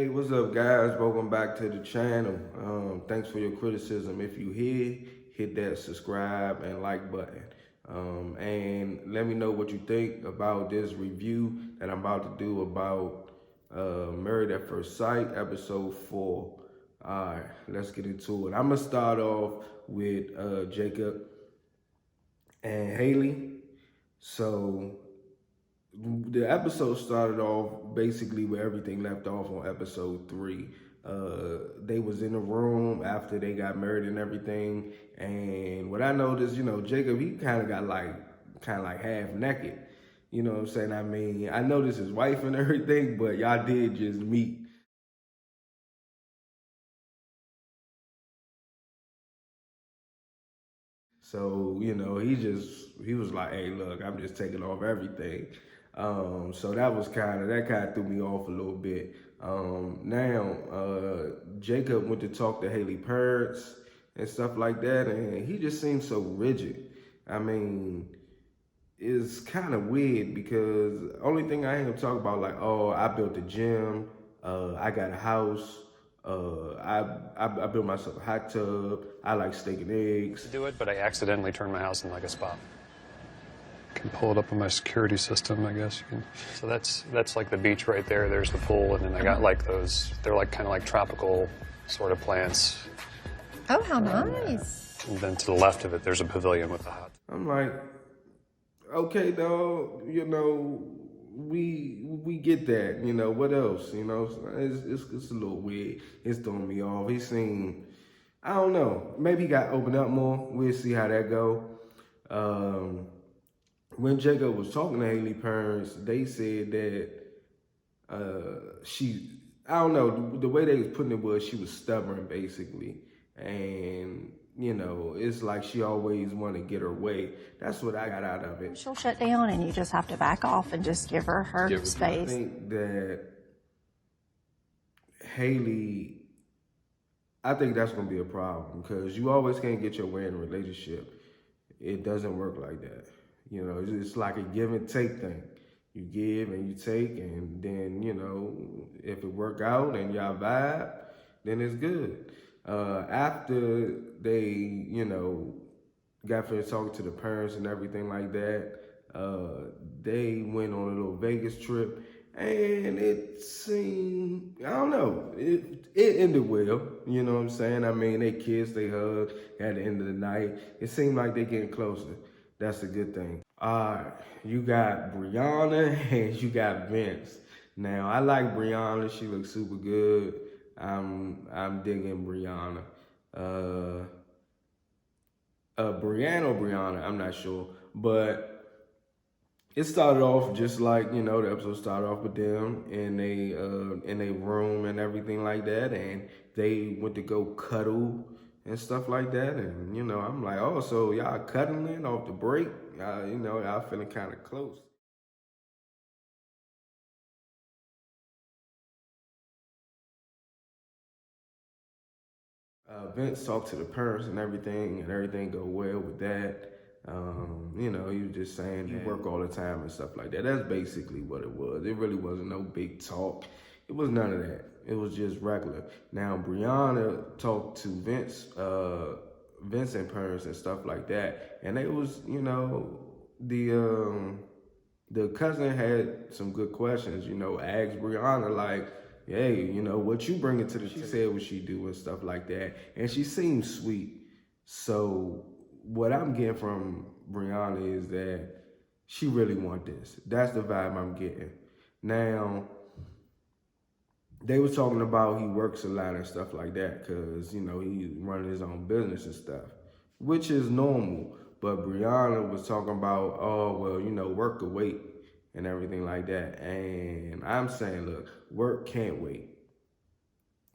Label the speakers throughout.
Speaker 1: Hey, what's up, guys? Welcome back to the channel. Thanks for your criticism. If you hit that subscribe and like button. And let me know what you think about this review that I'm about to do about Married at First Sight, episode 4. All right, let's get into it. I'm gonna start off with Jacob and Haley. So the episode started off basically where everything left off on episode 3. They was in a room after they got married and everything, and what I noticed, Jacob, he kind of got kind of like half naked. You know what I'm saying? I mean, I noticed his wife and everything, but y'all did just meet. So, he was like, hey, look, I'm just taking off everything. So that kind of threw me off a little bit. Now, Jacob went to talk to Haley parents and stuff like that, and he just seems so rigid. I mean, it's kind of weird because only thing I hear him talk about, like, oh, I built a gym, I got a house, I built myself a hot tub, I like steak and eggs.
Speaker 2: Do it, but I accidentally turned my house into like a spa. Can pull it up on my security system, I guess. So that's like the beach right there. There's the pool, and then I got like those. They're like kind of like tropical sort of plants.
Speaker 3: Oh, how nice!
Speaker 2: And then to the left of it, there's a pavilion with a hot.
Speaker 1: I'm like, okay, dog. We get that. What else? It's a little weird. It's throwing me off. He seemed, I don't know. Maybe he got opened up more. We'll see how that go. When Jacob was talking to Haley parents, they said that I don't know, the way they was putting it was she was stubborn, basically. And, it's like she always want to get her way. That's what I got out of it.
Speaker 3: She'll shut down and you just have to back off and just give her space.
Speaker 1: I think that Haley, I think that's going to be a problem because you always can't get your way in a relationship. It doesn't work like that. It's like a give and take thing. You give and you take, and then, if it work out and y'all vibe, then it's good. After they, got finished talking to the parents and everything like that, they went on a little Vegas trip, and it seemed, I don't know, it ended well, you know what I'm saying? I mean, they kissed, they hugged at the end of the night. It seemed like they getting closer. That's a good thing. All right, you got Brianna and you got Vince. Now, I like Brianna. She looks super good. I'm digging Brianna. Brianna, I'm not sure. But it started off just like, the episode started off with them in a room and everything like that. And they went to go cuddle and stuff like that. And, I'm like, oh, so y'all cuddling off the break? Y'all feeling kind of close. Vince talked to the parents and everything go well with that. He was just saying he work all the time and stuff like that. That's basically what it was. It really wasn't no big talk. It was none of that. It was just regular. Now, Brianna talked to Vincent parents and stuff like that. And it was, the cousin had some good questions, asked Brianna like, hey, what you bringing to the table? She said what she do and stuff like that. And she seems sweet. So what I'm getting from Brianna is that she really want this. That's the vibe I'm getting. Now, they were talking about he works a lot and stuff like that because, he's running his own business and stuff, which is normal. But Brianna was talking about, oh, well, work could wait and everything like that. And I'm saying, look, work can't wait.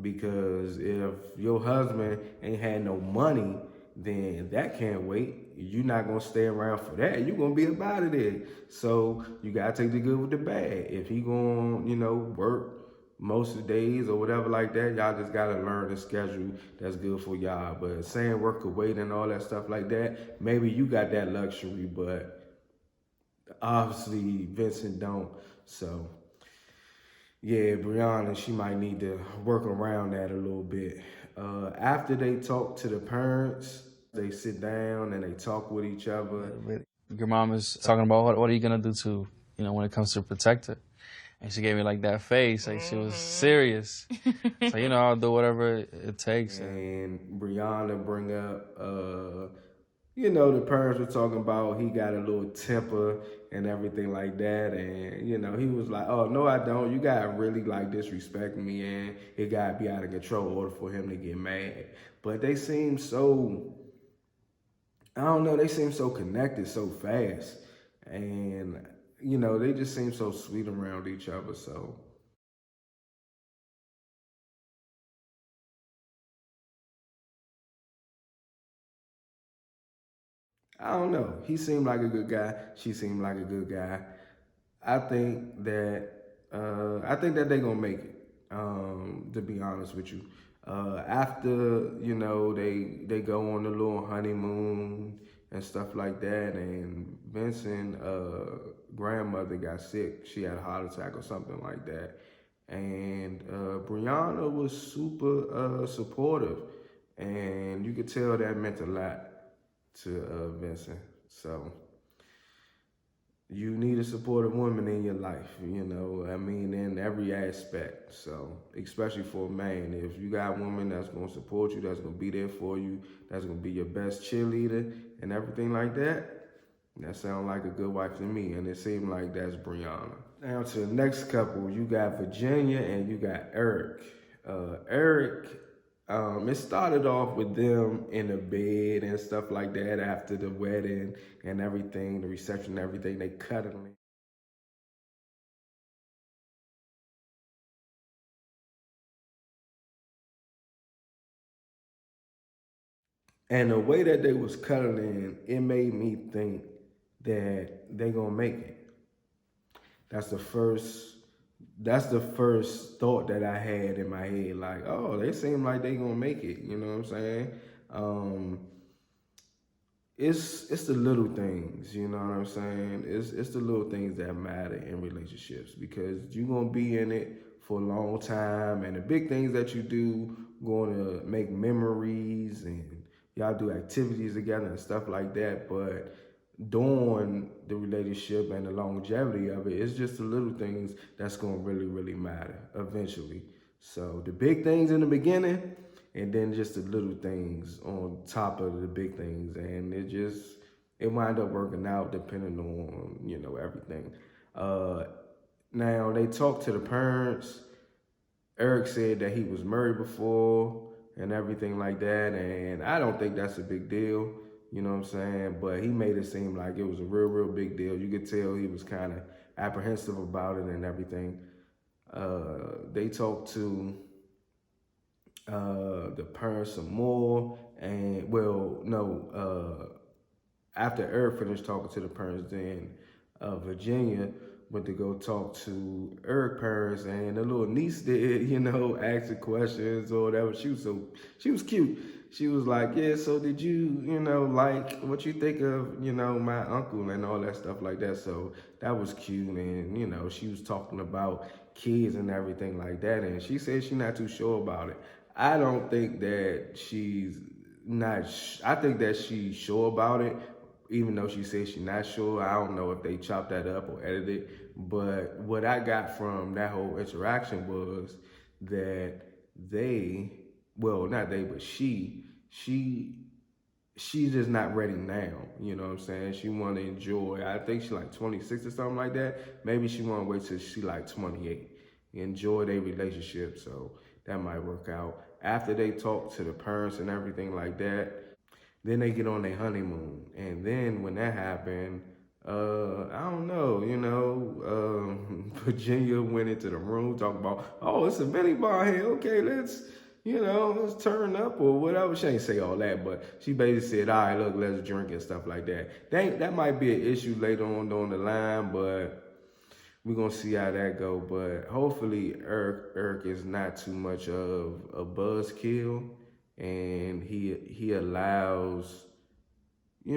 Speaker 1: Because if your husband ain't had no money, then that can't wait. You're not going to stay around for that. You're going to be up out of there. So you got to take the good with the bad. If he going to, work most of the days or whatever like that, y'all just got to learn the schedule that's good for y'all. But saying work could wait and all that stuff like that, maybe you got that luxury, but obviously Vincent don't. So yeah, Brianna, she might need to work around that a little bit. After they talk to the parents, they sit down and they talk with each other.
Speaker 4: Your mom is talking about what are you gonna do to, when it comes to protect her. And she gave me like that face, like she was serious. So, I'll do whatever it takes.
Speaker 1: And Brianna bring up, the parents were talking about he got a little temper and everything like that. And, he was like, oh, no, I don't. You got to really like disrespect me and it got to be out of control in order for him to get mad. But they seem so, I don't know, they seem so connected so fast. And, they just seem so sweet around each other. So. I don't know. He seemed like a good guy. She seemed like a good guy. I think that they're gonna make it. To be honest with you, after they go on a little honeymoon and stuff like that, and Vincent's grandmother got sick. She had a heart attack or something like that, and Brianna was super supportive, and you could tell that meant a lot to Vincent. So you need a supportive woman in your life, in every aspect. So especially for a man, if you got a woman that's going to support you, that's going to be there for you, that's going to be your best cheerleader and everything like that, that sounds like a good wife to me. And it seemed like that's Brianna. Now to the next couple, you got Virginia and you got Eric. Eric, it started off with them in the bed and stuff like that after the wedding and everything, the reception and everything, they cuddling. And the way that they was cuddling, it made me think that they gonna make it. That's the first thought that I had in my head. Like, oh, they seem like they gonna make it. You know what I'm saying? It's the little things. You know what I'm saying? It's the little things that matter in relationships because you're gonna be in it for a long time, and the big things that you do gonna make memories, and y'all do activities together and stuff like that. But during the relationship and the longevity of it, it's just the little things that's gonna really, really matter eventually. So the big things in the beginning, and then just the little things on top of the big things, and it wind up working out depending on everything. Now they talked to the parents. Eric said that he was married before and everything like that, and I don't think that's a big deal. You know what I'm saying? But he made it seem like it was a real, real big deal. You could tell he was kind of apprehensive about it and everything. They talked to the parents some more, and after Eric finished talking to the parents, then Virginia went to go talk to Eric's parents, and the little niece did, asking questions or whatever. She was cute. She was like, yeah, so did you, like what you think of, my uncle and all that stuff like that. So that was cute. And, she was talking about kids and everything like that. And she said she's not too sure about it. I don't think that I think that she's sure about it, even though she says she's not sure. I don't know if they chopped that up or edited it. But what I got from that whole interaction was that she's just not ready now. You know what I'm saying? She want to enjoy. I think she's like 26 or something like that. Maybe she want to wait till she like 28. Enjoy their relationship. So that might work out. After they talk to the parents and everything like that, then they get on their honeymoon. And then when that happened, I don't know, Virginia went into the room talking about, oh, it's a mini bar here. Okay, let's turn up or whatever. She ain't say all that, but she basically said, all right, look, let's drink and stuff like that. That might be an issue later on down the line, but we're going to see how that go. But hopefully Eric is not too much of a buzzkill, and he allows, he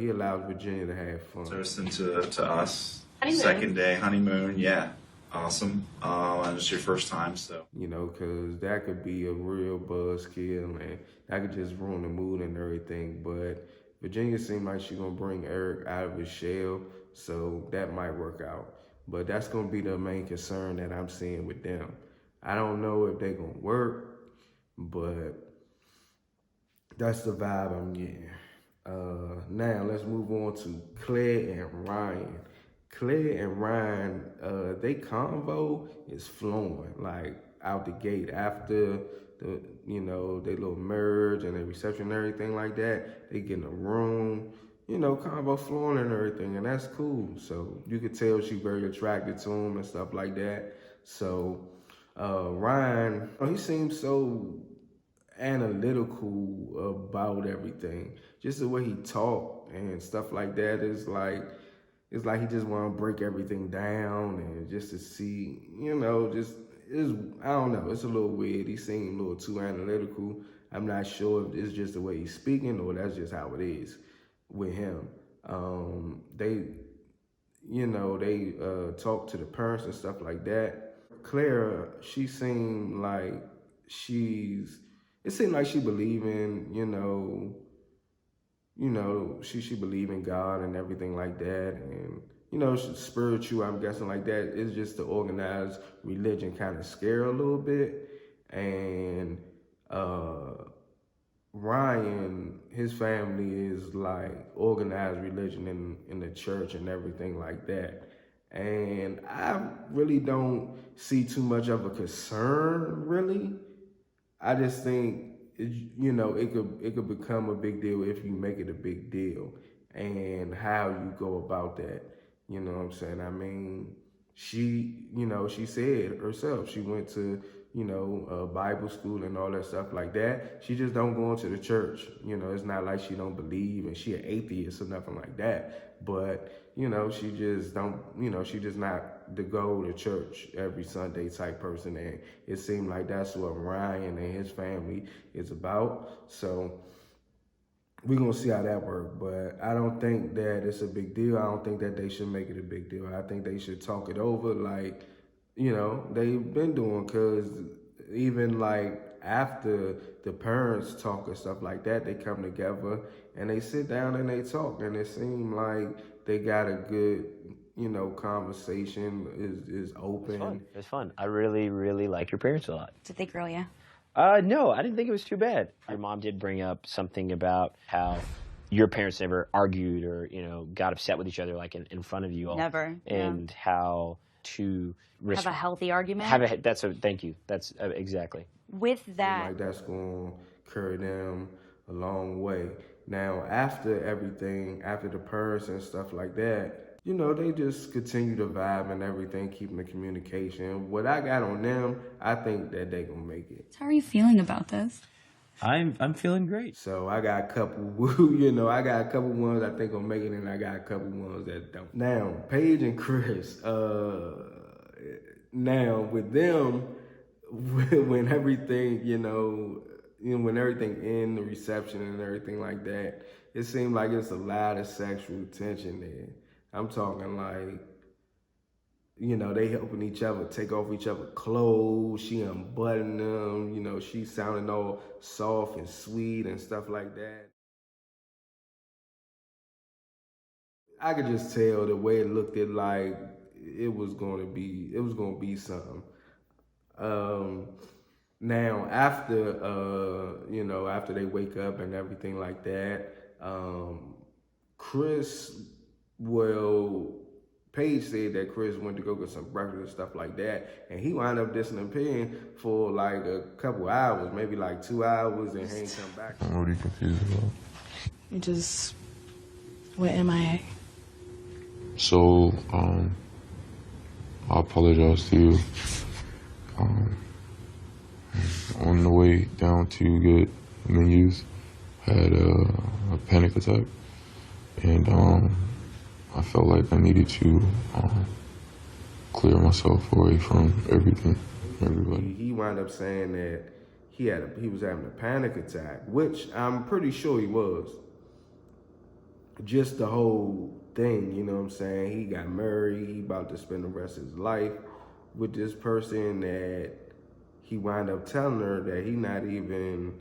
Speaker 1: allows Virginia to have fun.
Speaker 5: Thurston to us. Honeymoon. Second day honeymoon, yeah. Awesome. And it's your first time, so.
Speaker 1: You know, because that could be a real buzzkill and that could just ruin the mood and everything. But Virginia seemed like she's going to bring Eric out of his shell, so that might work out. But that's going to be the main concern that I'm seeing with them. I don't know if they're going to work, but that's the vibe I'm getting. Now, let's move on to Claire and Ryan. Claire and Ryan, they convo is flowing like out the gate after the, they little merge and the reception and everything like that. They get in a room, convo flowing and everything, and that's cool. So you could tell she's very attracted to him and stuff like that. So Ryan, he seems so analytical about everything. Just the way he talked and stuff like that is like, it's like he just want to break everything down and just to see, I don't know, it's a little weird. He seemed a little too analytical. I'm not sure if it's just the way he's speaking or that's just how it is with him. They talk to the parents and stuff like that. Claire, she seemed like it seemed like she believe in, she believe in God and everything like that. And, she's spiritual, I'm guessing like that. It's just the organized religion kind of scare a little bit. And Ryan, his family is like organized religion in the church and everything like that. And I really don't see too much of a concern, really. I just think, it could become a big deal if you make it a big deal and how you go about that. You know what I'm saying? I mean, she said herself, she went to, Bible school and all that stuff like that. She just don't go into the church. It's not like she don't believe and she an atheist or nothing like that. But, she just don't, she just not the go to church every Sunday type person. And it seemed like that's what Ryan and his family is about. So we're going to see how that works. But I don't think that it's a big deal. I don't think that they should make it a big deal. I think they should talk it over like, they've been doing, because even like after the parents talk and stuff like that, they come together and they sit down and they talk, and it seemed like they got a good, conversation is open.
Speaker 6: It was fun. I really, really like your parents a lot.
Speaker 3: Did they grill you?
Speaker 6: No, I didn't think it was too bad. Your mom did bring up something about how your parents never argued or, got upset with each other like in front of you all.
Speaker 7: Never.
Speaker 6: And how to
Speaker 7: have a healthy argument.
Speaker 6: Thank you. That's exactly.
Speaker 7: With that,
Speaker 1: like that's going to carry them a long way. Now, after everything, after the parents and stuff like that, they just continue to vibe and everything, keeping the communication. What I got on them, I think that they gonna make it.
Speaker 8: How are you feeling about this?
Speaker 6: I'm feeling great.
Speaker 1: So I got a couple, I got a couple ones I think gonna make it, and I got a couple ones that don't. Now, Paige and Chris, now with them, when everything, when everything in the reception and everything like that, it seemed like it's a lot of sexual tension there. I'm talking like, they helping each other take off each other's clothes. She unbuttoning them. She sounding all soft and sweet and stuff like that. I could just tell the way it looked, it like it was gonna be something. Now after after they wake up and everything like that, Paige said that Chris went to go get some breakfast and stuff like that, and he wound up disappearing for like a couple hours, maybe like 2 hours, and he ain't come back.
Speaker 9: What are you confused about?
Speaker 8: You just went MIA.
Speaker 9: So, I apologize to you. On the way down to get menus, had a panic attack, and I felt like I needed to clear myself away from everybody.
Speaker 1: He wound up saying that he was having a panic attack, which I'm pretty sure he was. Just the whole thing, you know what I'm saying? He got married, he about to spend the rest of his life with this person that he wound up telling her that he not even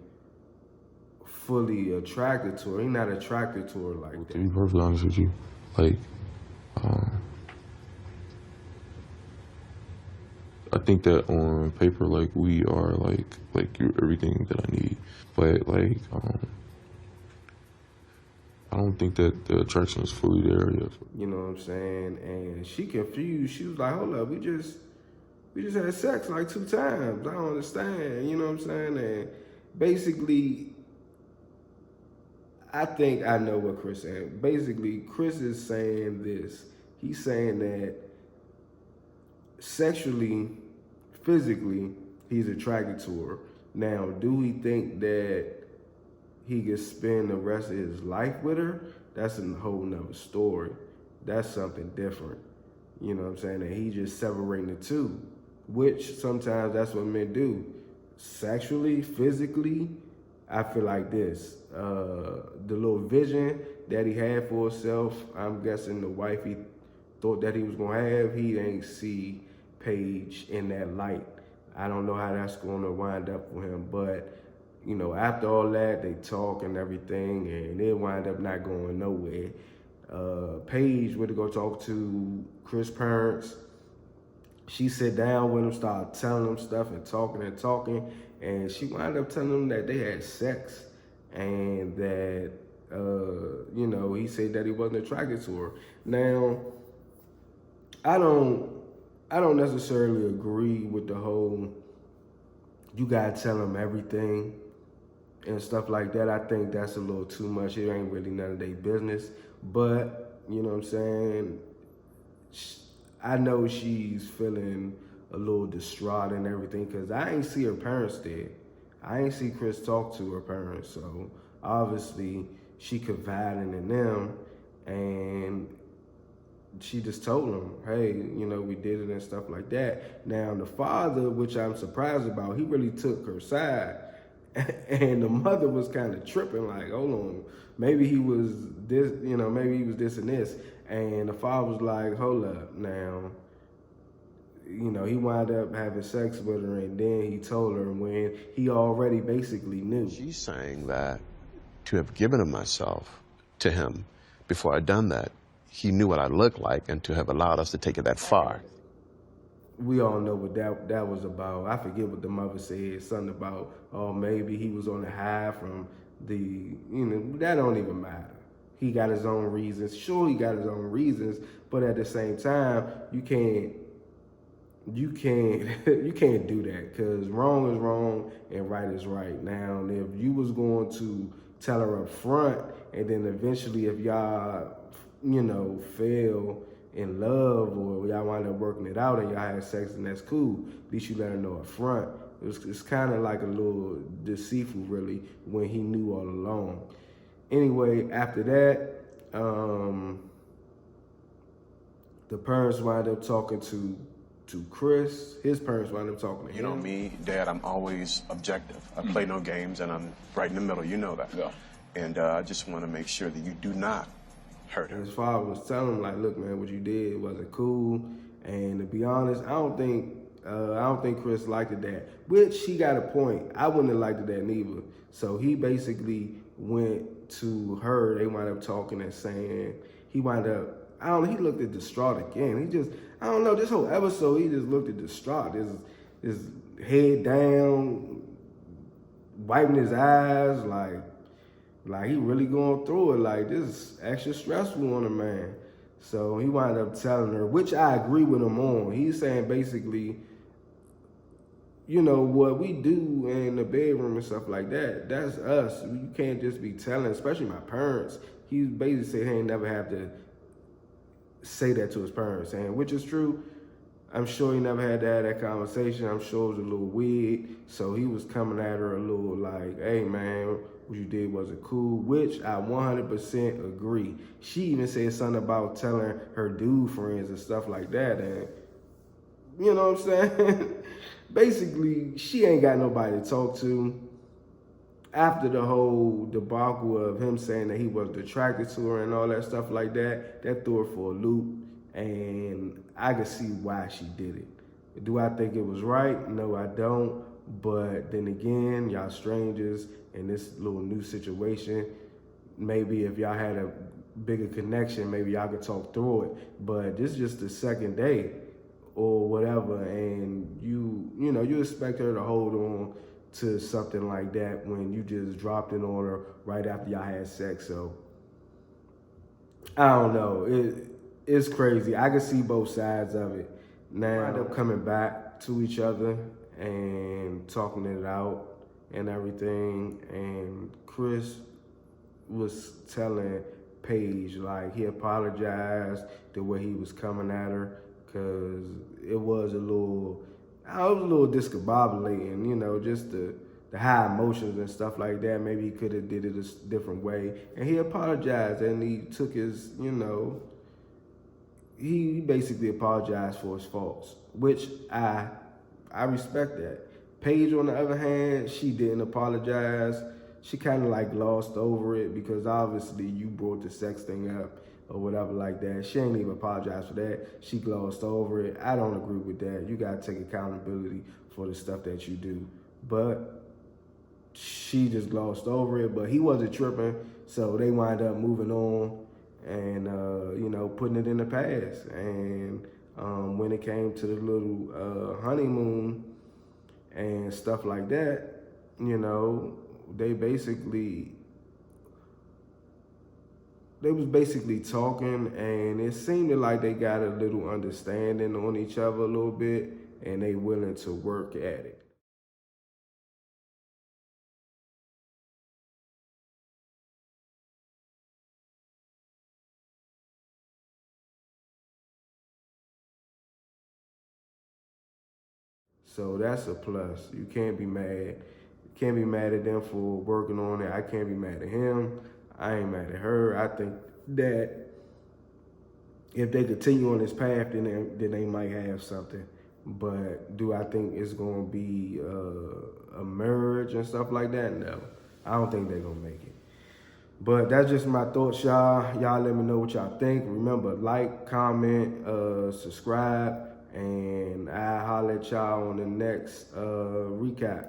Speaker 1: fully attracted to her. He not attracted to her like that.
Speaker 9: To be perfectly honest with you, like, I think that on paper, like, we are like you're everything that I need, but like, I don't think that the attraction is fully there yet.
Speaker 1: You know what I'm saying? And she confused. She was like, hold up, we just had sex like 2 times. I don't understand. You know what I'm saying? And basically, I think I know what Chris said. Basically, Chris is saying this. He's saying that sexually, physically, he's attracted to her. Now, do we think that he could spend the rest of his life with her? That's a whole nother story. That's something different. You know what I'm saying? And he just separating the two, which sometimes that's what men do. Sexually, physically, I feel like this. The little vision that he had for himself, I'm guessing the wife he thought that he was gonna have, he ain't see Paige in that light. I don't know how that's gonna wind up for him, but you know, after all that, they talk and everything, and it wind up not going nowhere. Paige went to go talk to Chris' parents. She sit down with him, started telling him stuff and talking, and she wound up telling him that they had sex, and that, you know, he said that he wasn't attracted to her. Now, I don't necessarily agree with the whole, you gotta tell him everything and stuff like that. I think that's a little too much. It ain't really none of their business. But, you know what I'm saying, I know she's feeling a little distraught and everything, because I ain't see her parents there. I ain't see Chris talk to her parents, so obviously she confiding in them, and she just told him, hey, you know, we did it and stuff like that. Now, the father, which I'm surprised about, he really took her side. And the mother was kind of tripping, like, hold on, maybe he was this, you know, maybe he was this and this. And the father was like, hold up, now, you know, he wound up having sex with her, and then he told her when he already basically knew.
Speaker 10: She's saying that to have given of myself to him before I'd done that, he knew what I looked like, and to have allowed us to take it that far.
Speaker 1: We all know what that was about. I forget what the mother said, something about, oh, maybe he was on the high from the, you know, that don't even matter. He got his own reasons. Sure, he got his own reasons, but at the same time, you can't do that, because wrong is wrong and right is right. Now, if you was going to tell her up front, and then eventually if y'all, you know, fail in love, or y'all wind up working it out and y'all had sex, and that's cool, at least you let her know up front. It's kind of like a little deceitful, really, when he knew all along. Anyway, after that, the parents wind up talking to Chris. His parents wind up talking to him.
Speaker 11: You know me, Dad, I'm always objective. I play no games, and I'm right in the middle. You know that. Yeah. And I just want to make sure that you do not hurt her.
Speaker 1: His father was telling him, like, look, man, what you did wasn't cool. And to be honest, I don't think Chris liked it that. Which, he got a point. I wouldn't have liked it that neither. So he basically went to her. They wound up talking and saying, he wound up, he looked at distraught again. He just, I don't know, this whole episode, he just looked at distraught. His head down, wiping his eyes, like he really going through it. Like, this is extra stressful on a man. So he wound up telling her, which I agree with him on. He's saying basically, you know, what we do in the bedroom and stuff like that, that's us. You can't just be telling, especially my parents. He basically said he ain't never have to say that to his parents, and which is true. I'm sure he never had to have that conversation. I'm sure it was a little weird. So he was coming at her a little like, hey, man, what you did wasn't cool, which I 100% agree. She even said something about telling her dude friends and stuff like that. And you know what I'm saying? Basically, she ain't got nobody to talk to. After the whole debacle of him saying that he wasn't attracted to her and all that stuff like that, that threw her for a loop. And I could see why she did it. Do I think it was right? No, I don't. But then again, y'all strangers in this little new situation. Maybe if y'all had a bigger connection, maybe y'all could talk through it. But this is just the second day or whatever, and you expect her to hold on to something like that when you just dropped in on her right after y'all had sex. So I don't know. It's crazy. I can see both sides of it. Now end up coming back to each other and talking it out and everything. And Chris was telling Paige, like, he apologized the way he was coming at her, because it was a little discombobulating, just the high emotions and stuff like that. Maybe he could have did it a different way. And he apologized, and he took his, he basically apologized for his faults, which I respect that. Paige, on the other hand, she didn't apologize. She kind of like glossed over it because obviously you brought the sex thing up or whatever like that. She ain't even apologize for that. She glossed over it. I don't agree with that. You got to take accountability for the stuff that you do. But she just glossed over it, but he wasn't tripping. So they wind up moving on and, putting it in the past. And when it came to the little honeymoon and stuff like that, they was basically talking, and it seemed like they got a little understanding on each other a little bit, and they willing to work at it. So that's a plus. You can't be mad. You can't be mad at them for working on it. I can't be mad at him. I ain't mad at her. I think that if they continue on this path, then they might have something. But do I think it's going to be a marriage and stuff like that? No. I don't think they're going to make it. But that's just my thoughts, y'all. Y'all let me know what y'all think. Remember, like, comment, subscribe, and I'll holler at y'all on the next recap.